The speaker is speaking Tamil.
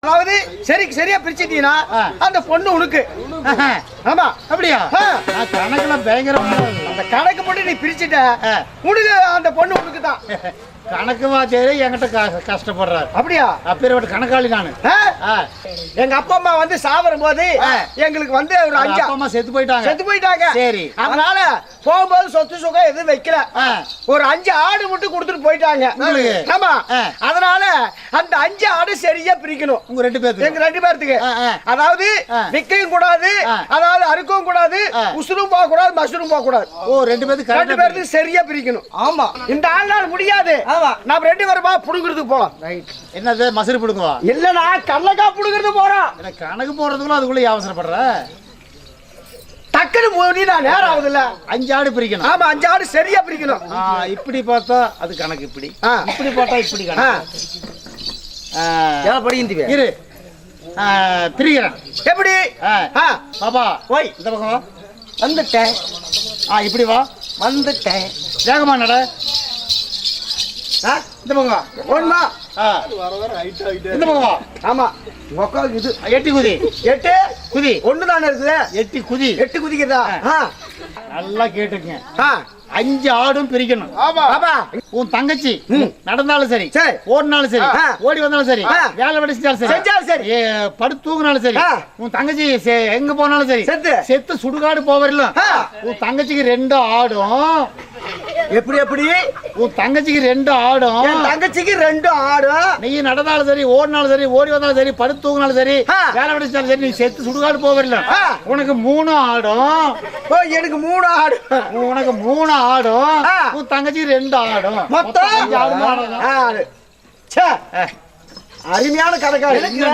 அதாவது சரியா பிரிச்சிட்டீங்கன்னா அந்த பொண்ணு உனக்கு. ஆமா அப்படியா? கணக்குல பயங்கரமா அந்த கணக்கு போட்டு நீ பிரிச்சுட்ட உனக்கு அந்த பொண்ணு உனக்கு தான். கணக்கு வாத்தியாரே என்கிட்ட கஷ்டப்படுறாரு. அப்படியா? அப்பேற்பட்ட கணக்காளி நானு. எங்க அப்பா அம்மா வந்து சாவரும் போது எங்களுக்கு வந்து ஒரு அப்பா அம்மா செத்து போயிட்டாங்க. சரி. அதனால போகும்போது சொத்து சுகம் எதுவும் வைக்கல. ஒரு 5 ஆடு மட்டும் கொடுத்துட்டு போயிட்டாங்க. ஆமா. அதனால அந்த 5 ஆடு சரியா பிரிக்கணும் உங்க 2 பேருக்கு. எங்க 2 பேருக்கு. அதாவது விற்கவும் கூடாது, அதாவது அறுக்கவும் கூடாது, உசுரும் போக கூடாது, மசுரும் போக கூடாது. ஓ 2 பேருக்கு சரியா பிரிக்கணும். ஆமா. இந்த ஆள்னால முடியாது. நாம 2 பேருமா புடுங்கிறதுக்கு போலாம். என்னது மசுறு புடுங்குவா? இல்லனா கல்லக்கா புடுங்கிறது போறோம். எனக்கு கணக்கு போறதுக்குள்ள அதுக்குள்ள அவசரப்படுற. டக்குனு மூடி நான் நேரம் ஆகுதுல்ல. 5 ஆடு பிரிக்கணும். ஆமா 5 ஆடு சரியா பிரிக்கணும். இப்படி பார்த்தா அது கணக்கு இப்படி. இப்படி பார்த்தா இப்படி கணக்கு. ஏல படிக்கிந்திவே. இரு. பிரிக்கிறேன். எப்படி? பாப்பா ஓய் இந்த பக்கம் வந்துட்டேன். இப்படி வா. வந்துட்டேன். வேகமா நட. இந்த பக்கம் ஒண்ணா. இந்த பக்கம் வா. ஆமா உக்காக்கு இது 8 குதி. 8 குதி. ஒண்ணு தானே இருக்குது. 8 குதி. 8 குதிக்குதா? நல்லா கேட்டுக்கங்க. 5 ஆடும் பிரிக்கணும். பாபா உன் தங்கச்சி நடந்தாலும் சரி, சரி, ஓடினாலும் சரி, ஓடி வந்தாலும் சரி, வேலை வெடி செஞ்சாலும் சரி, படுத்து தூங்கினாலும் சரி, உன் தங்கச்சி எங்க போனாலும் சரி, செத்து சுடுகாடு போவரிலும் உன் தங்கச்சிக்கு 2 ஆடும். எப்படி எப்படி? உன் தங்கச்சிக்கு 2 ஆடும். தங்கச்சிக்கு 2 ஆடும். நீ நடந்தாலும் சரி, ஓடினாலும் சரி, ஓடி வந்தாலும் சரி, படுத்து தூங்கினாலும் சரி, வேலை வெடி செஞ்சாலும் சரி, நீ செத்து சுடுகாடு போவரிலும் உனக்கு 3 ஆடும். எனக்கு 3 ஆடு. உனக்கு 3 ஆடும். உன் தங்கச்சிக்கு 2 ஆடும். மொத்தம் 5 ஆடு. அருமையான கணக்காளி.